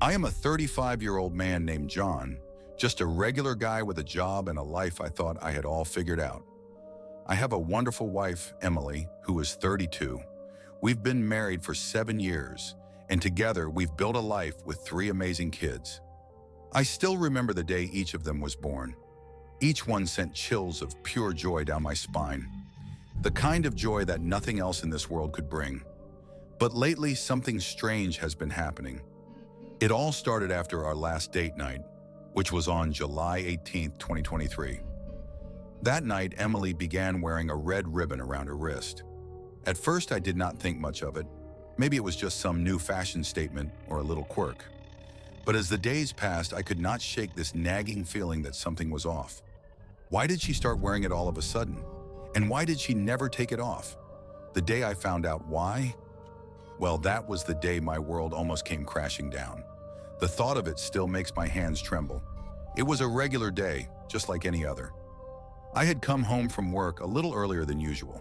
I am a 35-year-old man named John, just a regular guy with a job and a life I thought I had all figured out. I have a wonderful wife, Emily, who is 32. We've been married for 7 years, and together we've built a life with 3 amazing kids. I still remember the day each of them was born. Each one sent chills of pure joy down my spine, the kind of joy that nothing else in this world could bring. But lately, something strange has been happening. It all started after our last date night, which was on July 18th, 2023. That night, Emily began wearing a red ribbon around her wrist. At first, I did not think much of it. Maybe it was just some new fashion statement or a little quirk. But as the days passed, I could not shake this nagging feeling that something was off. Why did she start wearing it all of a sudden? And why did she never take it off? The day I found out why, well, that was the day my world almost came crashing down. The thought of it still makes my hands tremble. It was a regular day, just like any other. I had come home from work a little earlier than usual.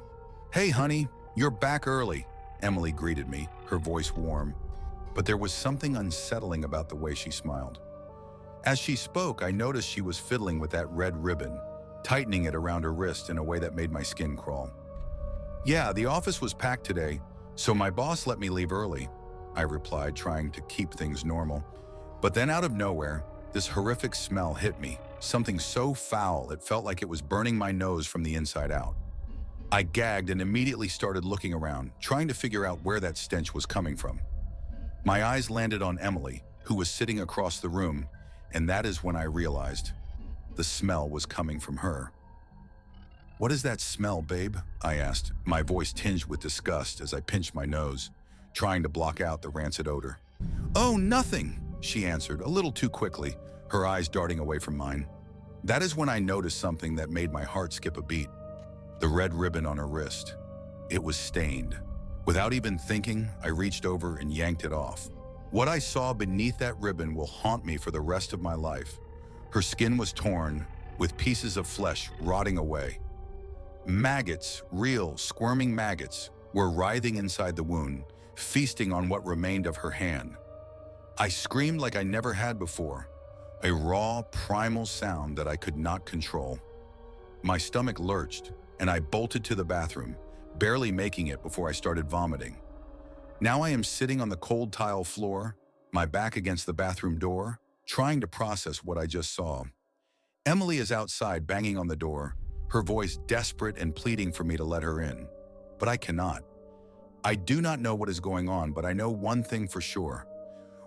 "Hey, honey, you're back early," Emily greeted me, her voice warm. But there was something unsettling about the way she smiled. As she spoke, I noticed she was fiddling with that red ribbon, tightening it around her wrist in a way that made my skin crawl. "Yeah, the office was packed today, so my boss let me leave early," I replied, trying to keep things normal. But then out of nowhere, this horrific smell hit me, something so foul it felt like it was burning my nose from the inside out. I gagged and immediately started looking around, trying to figure out where that stench was coming from. My eyes landed on Emily, who was sitting across the room, and that is when I realized the smell was coming from her. "What is that smell, babe?" I asked, my voice tinged with disgust as I pinched my nose, trying to block out the rancid odor. "Oh, nothing," she answered, a little too quickly, her eyes darting away from mine. That is when I noticed something that made my heart skip a beat. The red ribbon on her wrist. It was stained. Without even thinking, I reached over and yanked it off. What I saw beneath that ribbon will haunt me for the rest of my life. Her skin was torn, with pieces of flesh rotting away. Maggots, real, squirming maggots, were writhing inside the wound, feasting on what remained of her hand. I screamed like I never had before, a raw, primal sound that I could not control. My stomach lurched, and I bolted to the bathroom, barely making it before I started vomiting. Now I am sitting on the cold tile floor, my back against the bathroom door, trying to process what I just saw. Emily is outside banging on the door, her voice desperate and pleading for me to let her in. But I cannot. I do not know what is going on, but I know one thing for sure.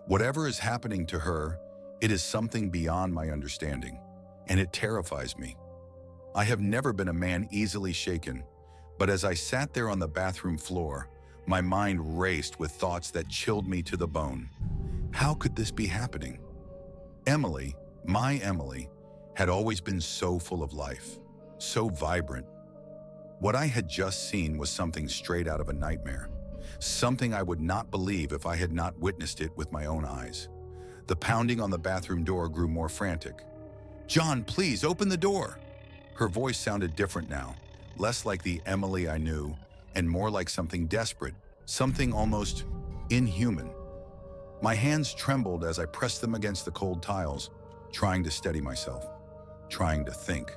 Whatever is happening to her, it is something beyond my understanding, and it terrifies me. I have never been a man easily shaken, but as I sat there on the bathroom floor, my mind raced with thoughts that chilled me to the bone. How could this be happening? Emily, my Emily, had always been so full of life, so vibrant. What I had just seen was something straight out of a nightmare, something I would not believe if I had not witnessed it with my own eyes. The pounding on the bathroom door grew more frantic. "John, please open the door!" Her voice sounded different now, less like the Emily I knew, and more like something desperate, something almost inhuman. My hands trembled as I pressed them against the cold tiles, trying to steady myself, trying to think.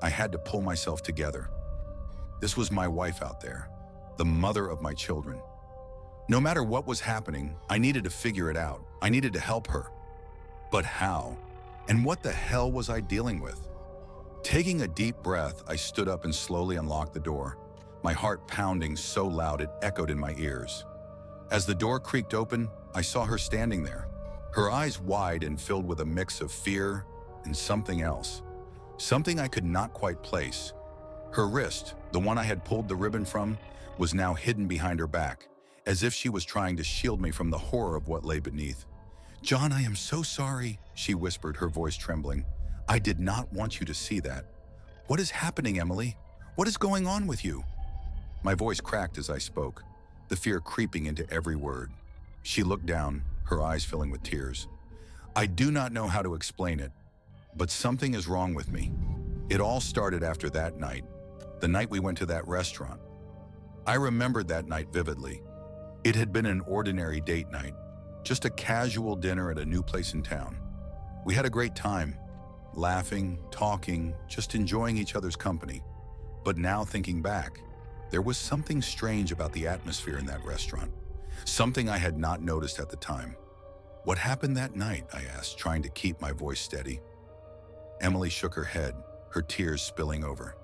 I had to pull myself together. This was my wife out there, the mother of my children. No matter what was happening, I needed to figure it out. I needed to help her. But how? And what the hell was I dealing with? Taking a deep breath, I stood up and slowly unlocked the door, my heart pounding so loud it echoed in my ears. As the door creaked open, I saw her standing there, her eyes wide and filled with a mix of fear and something else, something I could not quite place. Her wrist, the one I had pulled the ribbon from, was now hidden behind her back, as if she was trying to shield me from the horror of what lay beneath. "John, I am so sorry," she whispered, her voice trembling. "I did not want you to see that. What is happening, Emily? What is going on with you?" My voice cracked as I spoke, the fear creeping into every word. She looked down, her eyes filling with tears. "I do not know how to explain it, but something is wrong with me. It all started after that night, the night we went to that restaurant. I remembered that night vividly. It had been an ordinary date night, just a casual dinner at a new place in town. We had a great time, laughing, talking, just enjoying each other's company. But now thinking back, there was something strange about the atmosphere in that restaurant, something I had not noticed at the time. "What happened that night?" I asked, trying to keep my voice steady. Emily shook her head, her tears spilling over.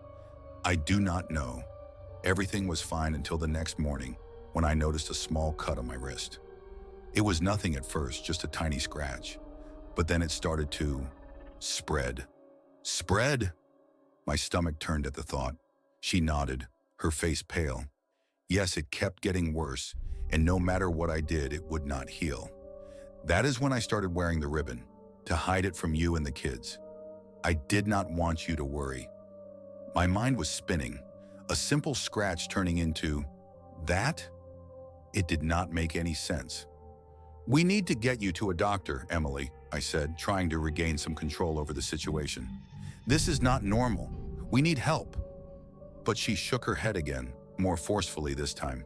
"I do not know. Everything was fine until the next morning when I noticed a small cut on my wrist. It was nothing at first, just a tiny scratch. But then it started to spread." "Spread?" My stomach turned at the thought. She nodded, her face pale. "Yes, it kept getting worse, and no matter what I did, it would not heal. That is when I started wearing the ribbon, to hide it from you and the kids. I did not want you to worry." My mind was spinning, a simple scratch turning into that? It did not make any sense. "We need to get you to a doctor, Emily," I said, trying to regain some control over the situation. "This is not normal. We need help." But she shook her head again, more forcefully this time.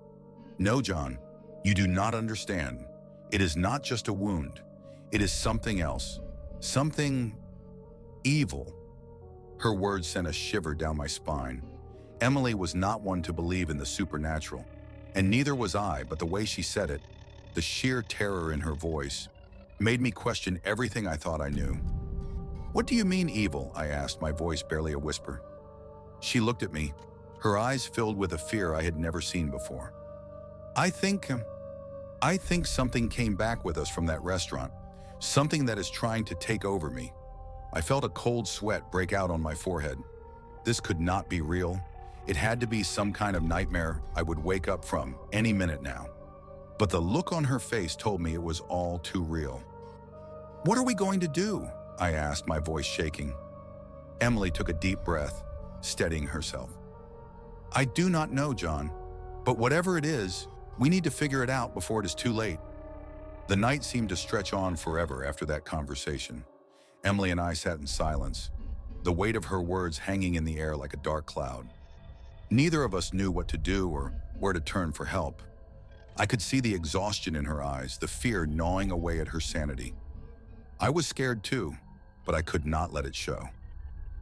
"No, John, you do not understand. It is not just a wound. It is something else. Something evil." Her words sent a shiver down my spine. Emily was not one to believe in the supernatural, and neither was I, but the way she said it, the sheer terror in her voice, made me question everything I thought I knew. "What do you mean evil?" I asked, my voice barely a whisper. She looked at me, her eyes filled with a fear I had never seen before. I think something came back with us from that restaurant, something that is trying to take over me." I felt a cold sweat break out on my forehead. This could not be real. It had to be some kind of nightmare I would wake up from any minute now. But the look on her face told me it was all too real. "What are we going to do?" I asked, my voice shaking. Emily took a deep breath, steadying herself. "I do not know, John, but whatever it is, we need to figure it out before it is too late." The night seemed to stretch on forever after that conversation. Emily and I sat in silence, the weight of her words hanging in the air like a dark cloud. Neither of us knew what to do or where to turn for help. I could see the exhaustion in her eyes, the fear gnawing away at her sanity. I was scared too, but I could not let it show.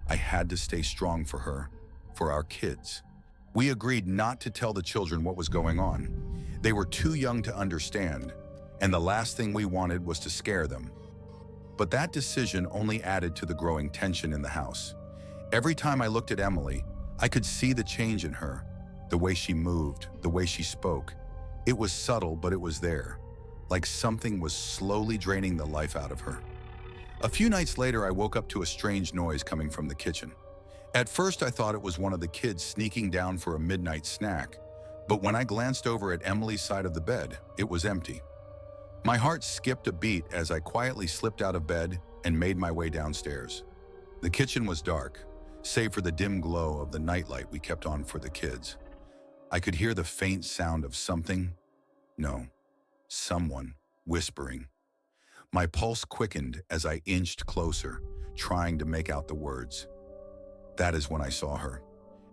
I had to stay strong for her, for our kids. We agreed not to tell the children what was going on. They were too young to understand, and the last thing we wanted was to scare them. But that decision only added to the growing tension in the house. Every time I looked at Emily, I could see the change in her, the way she moved, the way she spoke. It was subtle, but it was there, like something was slowly draining the life out of her. A few nights later, I woke up to a strange noise coming from the kitchen. At first, I thought it was one of the kids sneaking down for a midnight snack, but when I glanced over at Emily's side of the bed, it was empty. My heart skipped a beat as I quietly slipped out of bed and made my way downstairs. The kitchen was dark, save for the dim glow of the nightlight we kept on for the kids. I could hear the faint sound of someone whispering. My pulse quickened as I inched closer, trying to make out the words. That is when I saw her.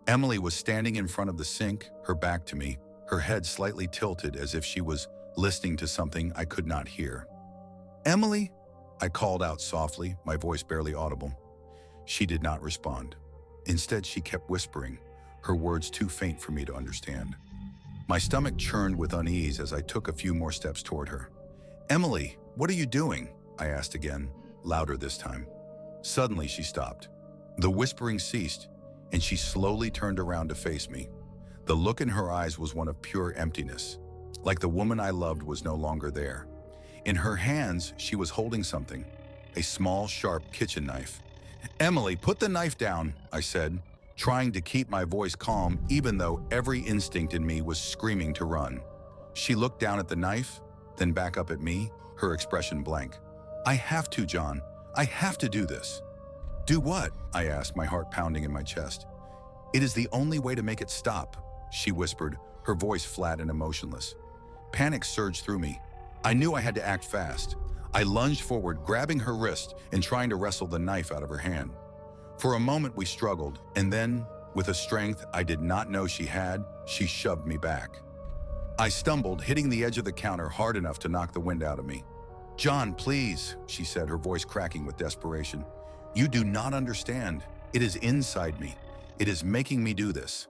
Emily was standing in front of the sink, her back to me, her head slightly tilted as if she was listening to something I could not hear. "Emily?" I called out softly, my voice barely audible. She did not respond. Instead, she kept whispering, her words too faint for me to understand. My stomach churned with unease as I took a few more steps toward her. "Emily, what are you doing?" I asked again, louder this time. Suddenly, she stopped. The whispering ceased, and she slowly turned around to face me. The look in her eyes was one of pure emptiness, like the woman I loved was no longer there. In her hands, she was holding something, a small, sharp kitchen knife. "Emily, put the knife down," I said, trying to keep my voice calm even though every instinct in me was screaming to run. She looked down at the knife, then back up at me, her expression blank. "I have to, John. I have to do this." "Do what?" I asked, my heart pounding in my chest. "It is the only way to make it stop," she whispered, her voice flat and emotionless. Panic surged through me. I knew I had to act fast. I lunged forward, grabbing her wrist and trying to wrestle the knife out of her hand. For a moment we struggled, and then, with a strength I did not know she had, she shoved me back. I stumbled, hitting the edge of the counter hard enough to knock the wind out of me. "John, please," she said, her voice cracking with desperation. "You do not understand. It is inside me. It is making me do this."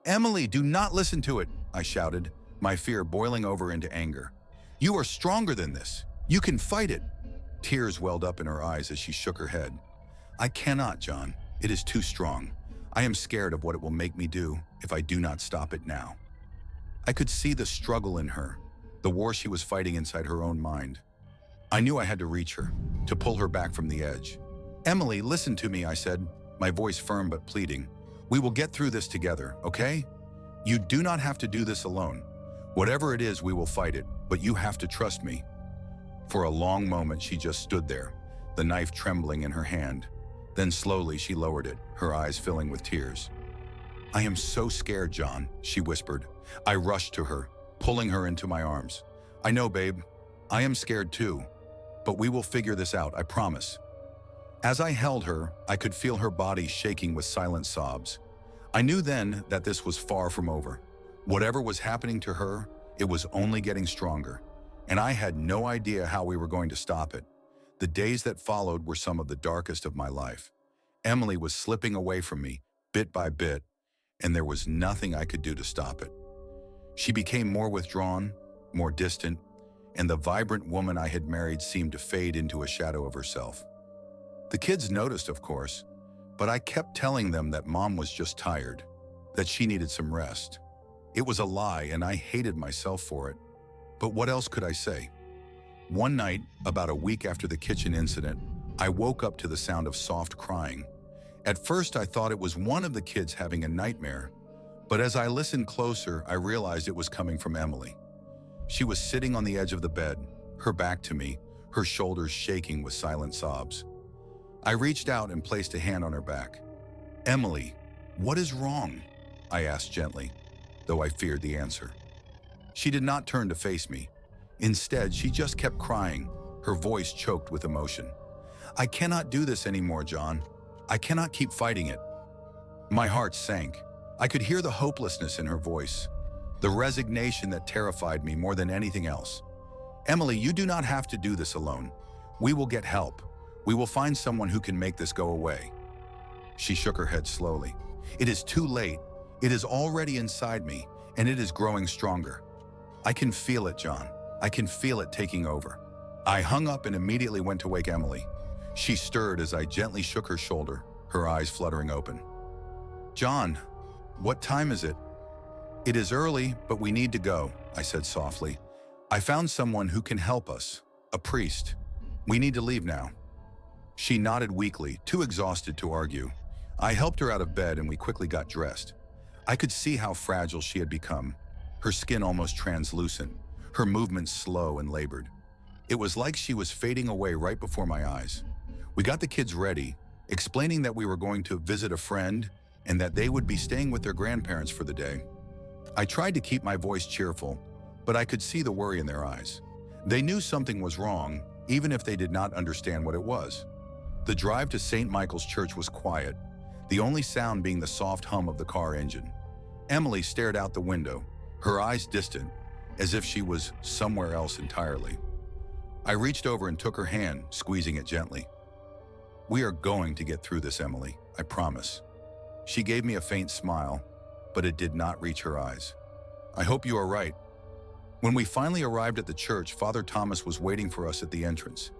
"Emily, do not listen to it," I shouted, my fear boiling over into anger. "You are stronger than this. You can fight it." Tears welled up in her eyes as she shook her head. "I cannot, John. It is too strong. I am scared of what it will make me do if I do not stop it now." I could see the struggle in her, the war she was fighting inside her own mind. I knew I had to reach her, to pull her back from the edge. "Emily, listen to me," I said, my voice firm but pleading. "We will get through this together, okay? You do not have to do this alone. Whatever it is, we will fight it, but you have to trust me." For a long moment, she just stood there, the knife trembling in her hand. Then slowly, she lowered it, her eyes filling with tears. "I am so scared, John," she whispered. I rushed to her, pulling her into my arms. "I know, babe. I am scared too. But we will figure this out, I promise." As I held her, I could feel her body shaking with silent sobs. I knew then that this was far from over. Whatever was happening to her, it was only getting stronger, and I had no idea how we were going to stop it. The days that followed were some of the darkest of my life. Emily was slipping away from me, bit by bit, and there was nothing I could do to stop it. She became more withdrawn, more distant, and the vibrant woman I had married seemed to fade into a shadow of herself. The kids noticed, of course, but I kept telling them that Mom was just tired, that she needed some rest. It was a lie, and I hated myself for it. But what else could I say? One night, about a week after the kitchen incident, I woke up to the sound of soft crying. At first, I thought it was one of the kids having a nightmare, but as I listened closer, I realized it was coming from Emily. She was sitting on the edge of the bed, her back to me, her shoulders shaking with silent sobs. I reached out and placed a hand on her back. "Emily, what is wrong?" I asked gently, though I feared the answer. She did not turn to face me. Instead, she just kept crying, her voice choked with emotion. "I cannot do this anymore, John. I cannot keep fighting it." My heart sank. I could hear the hopelessness in her voice, the resignation that terrified me more than anything else. "Emily, you do not have to do this alone. We will get help. We will find someone who can make this go away." She shook her head slowly. "It is too late. It is already inside me, and it is growing stronger. I can feel it, John. I can feel it taking over." I hung up and immediately went to wake Emily. She stirred as I gently shook her shoulder, her eyes fluttering open. "John, what time is it?" "It is early, but we need to go," I said softly. "I found someone who can help us, a priest. We need to leave now." She nodded weakly, too exhausted to argue. I helped her out of bed and we quickly got dressed. I could see how fragile she had become, her skin almost translucent, her movements slow and labored. It was like she was fading away right before my eyes. We got the kids ready, explaining that we were going to visit a friend and that they would be staying with their grandparents for the day. I tried to keep my voice cheerful, but I could see the worry in their eyes. They knew something was wrong, even if they did not understand what it was. The drive to St. Michael's Church was quiet, the only sound being the soft hum of the car engine. Emily stared out the window, her eyes distant, as if she was somewhere else entirely. I reached over and took her hand, squeezing it gently. "We are going to get through this, Emily, I promise." She gave me a faint smile, but it did not reach her eyes. "I hope you are right." When we finally arrived at the church, Father Thomas was waiting for us at the entrance.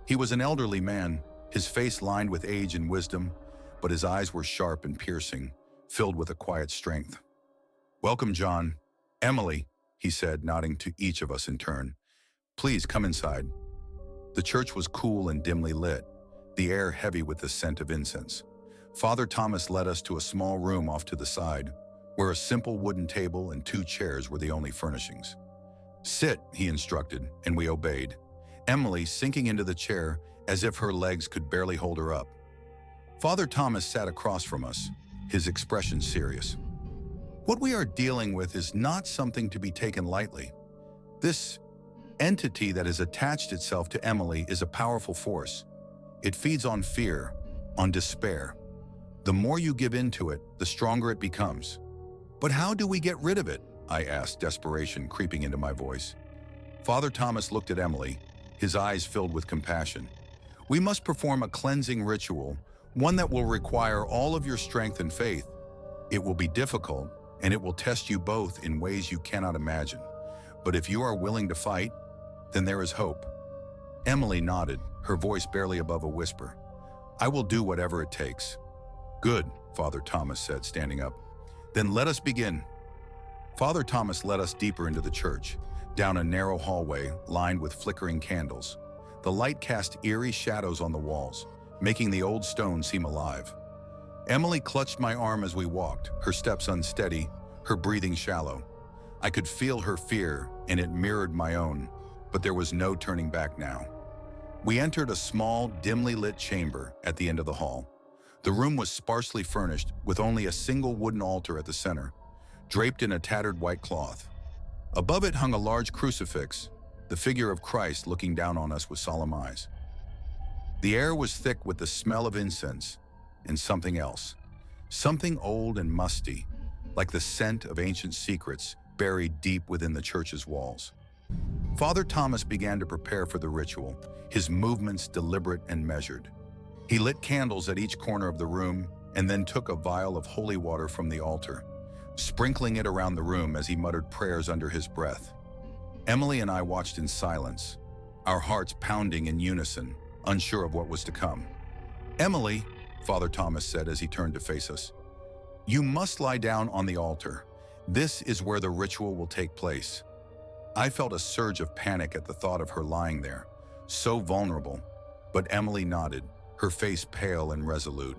He was an elderly man, his face lined with age and wisdom, but his eyes were sharp and piercing, filled with a quiet strength. "Welcome, John. Emily," he said, nodding to each of us in turn. "Please come inside." The church was cool and dimly lit, the air heavy with the scent of incense. Father Thomas led us to a small room off to the side, where a simple wooden table and 2 chairs were the only furnishings. "Sit," he instructed, and we obeyed, Emily sinking into the chair as if her legs could barely hold her up. Father Thomas sat across from us, his expression serious. "What we are dealing with is not something to be taken lightly. This entity that has attached itself to Emily is a powerful force. It feeds on fear, on despair. The more you give into it, the stronger it becomes." "But how do we get rid of it?" I asked, desperation creeping into my voice. Father Thomas looked at Emily, his eyes filled with compassion. We must perform a cleansing ritual, one that will require all of your strength and faith. It will be difficult, and it will test you both in ways you cannot imagine. But if you are willing to fight, then there is hope. Emily nodded, her voice barely above a whisper. I will do whatever it takes. Good, Father Thomas said, standing up. Then let us begin. Father Thomas led us deeper into the church, down a narrow hallway lined with flickering candles. The light cast eerie shadows on the walls, making the old stone seem alive. Emily clutched my arm as we walked, her steps unsteady, her breathing shallow. I could feel her fear, and it mirrored my own, but there was no turning back now. We entered a small, dimly lit chamber at the end of the hall. The room was sparsely furnished, with only a single wooden altar at the center, draped in a tattered white cloth. Above it hung a large crucifix, the figure of Christ looking down on us with solemn eyes. The air was thick with the smell of incense and something else, something old and musty, like the scent of ancient secrets buried deep within the church's walls. Father Thomas began to prepare for the ritual, his movements deliberate and measured. He lit candles at each corner of the room and then took a vial of holy water from the altar, sprinkling it around the room as he muttered prayers under his breath. Emily and I watched in silence, our hearts pounding in unison, unsure of what was to come. Emily, Father Thomas said as he turned to face us, you must lie down on the altar. This is where the ritual will take place. I felt a surge of panic at the thought of her lying there, so vulnerable, but Emily nodded, her face pale and resolute.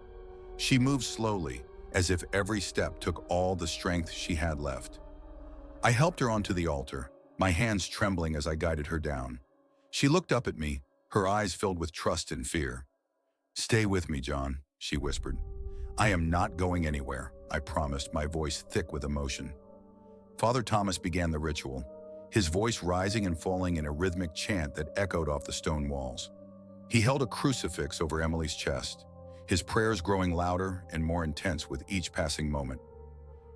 She moved slowly, as if every step took all the strength she had left. I helped her onto the altar, my hands trembling as I guided her down. She looked up at me, her eyes filled with trust and fear. Stay with me, John, she whispered. I am not going anywhere, I promised, my voice thick with emotion. Father Thomas began the ritual, his voice rising and falling in a rhythmic chant that echoed off the stone walls. He held a crucifix over Emily's chest, his prayers growing louder and more intense with each passing moment.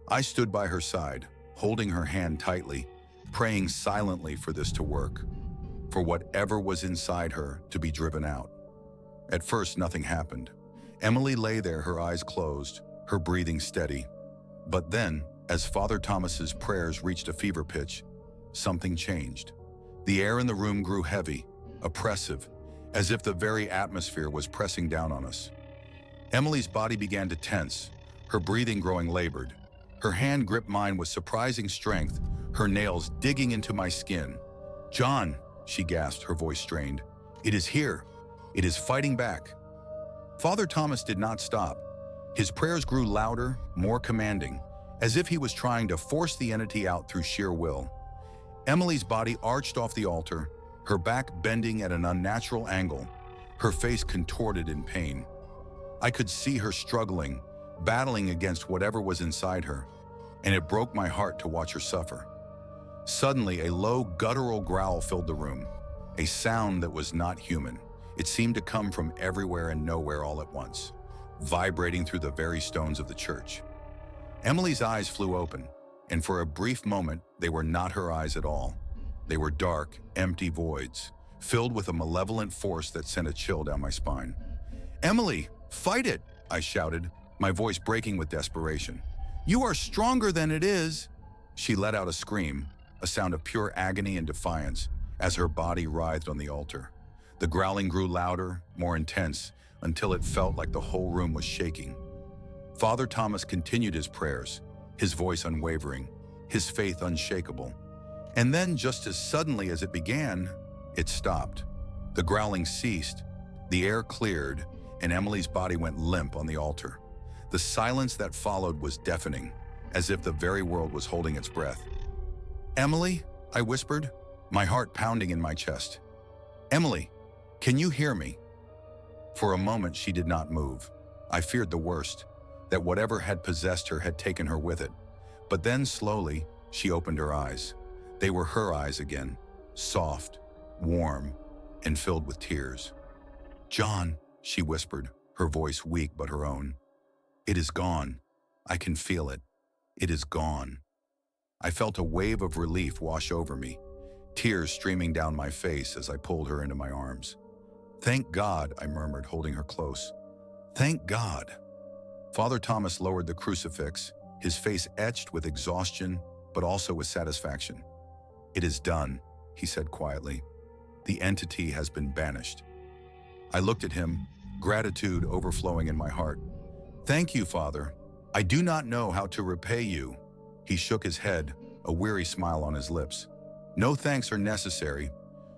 I stood by her side, holding her hand tightly, praying silently for this to work, for whatever was inside her to be driven out. At first, nothing happened. Emily lay there, her eyes closed, her breathing steady. But then, as Father Thomas's prayers reached a fever pitch, something changed. The air in the room grew heavy, oppressive, as if the very atmosphere was pressing down on us. Emily's body began to tense, her breathing growing labored. Her hand gripped mine with surprising strength, her nails digging into my skin. John, she gasped, her voice strained. It is here. It is fighting back. Father Thomas did not stop. His prayers grew louder, more commanding, as if he was trying to force the entity out through sheer will. Emily's body arched off the altar, her back bending at an unnatural angle, her face contorted in pain. I could see her struggling, battling against whatever was inside her, and it broke my heart to watch her suffer. Suddenly, a low, guttural growl filled the room, a sound that was not human. It seemed to come from everywhere and nowhere all at once, vibrating through the very stones of the church. Emily's eyes flew open, and for a brief moment, they were not her eyes at all. They were dark, empty voids, filled with a malevolent force that sent a chill down my spine. Emily, fight it, I shouted, my voice breaking with desperation. You are stronger than it is. She let out a scream, a sound of pure agony and defiance, as her body writhed on the altar. The growling grew louder, more intense, until it felt like the whole room was shaking. Father Thomas continued his prayers, his voice unwavering, his faith unshakable. And then, just as suddenly as it began, it stopped. The growling ceased, the air cleared, and Emily's body went limp on the altar. The silence that followed was deafening, as if the very world was holding its breath. Emily, I whispered, my heart pounding in my chest. Emily, can you hear me? For a moment, she did not move. I feared the worst, that whatever had possessed her had taken her with it. But then, slowly, she opened her eyes. They were her eyes again, soft, warm, and filled with tears. John, she whispered, her voice weak but her own. It is gone. I can feel it. It is gone. I felt a wave of relief wash over me, tears streaming down my face as I pulled her into my arms. "Thank God," I murmured, holding her close. "Thank God." Father Thomas lowered the crucifix, his face etched with exhaustion, but also with satisfaction. "It is done," he said quietly. "The entity has been banished." I looked at him, gratitude overflowing in my heart. "Thank you, Father. I do not know how to repay you." He shook his head, a weary smile on his lips. "No thanks are necessary.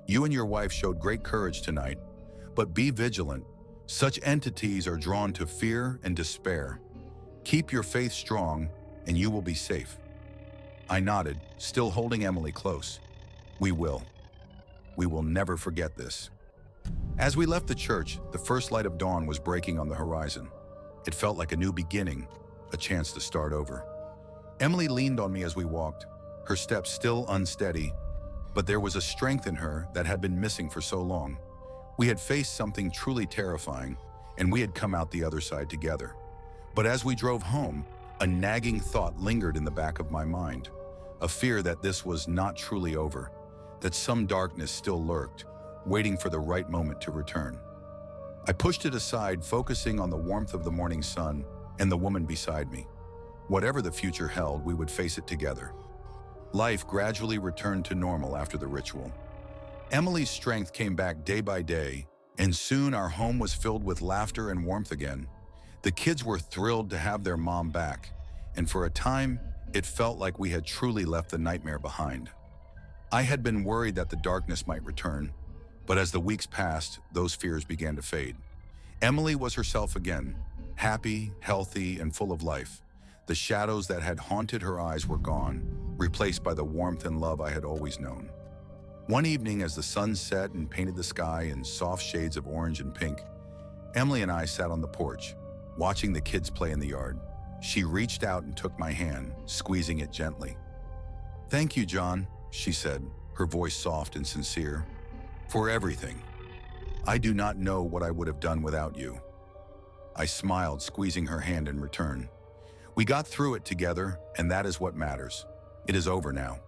You and your wife showed great courage tonight, but be vigilant. Such entities are drawn to fear and despair. Keep your faith strong, and you will be safe." I nodded, still holding Emily close. "We will. We will never forget this." As we left the church, the first light of dawn was breaking on the horizon. It felt like a new beginning, a chance to start over. Emily leaned on me as we walked, her steps still unsteady, but there was a strength in her that had been missing for so long. We had faced something truly terrifying, and we had come out the other side together. But as we drove home, a nagging thought lingered in the back of my mind, a fear that this was not truly over, that some darkness still lurked, waiting for the right moment to return. I pushed it aside, focusing on the warmth of the morning sun and the woman beside me. Whatever the future held, we would face it together. Life gradually returned to normal after the ritual. Emily's strength came back day by day, and soon our home was filled with laughter and warmth again. The kids were thrilled to have their mom back, and for a time, it felt like we had truly left the nightmare behind. I had been worried that the darkness might return, but as the weeks passed, those fears began to fade. Emily was herself again, happy, healthy, and full of life. The shadows that had haunted her eyes were gone, replaced by the warmth and love I had always known. One evening, as the sun set and painted the sky in soft shades of orange and pink, Emily and I sat on the porch, watching the kids play in the yard. She reached out and took my hand, squeezing it gently. "Thank you, John," she said, her voice soft and sincere, "for everything. I do not know what I would have done without you." I smiled, squeezing her hand in return. We got through it together, and that is what matters. It is over now.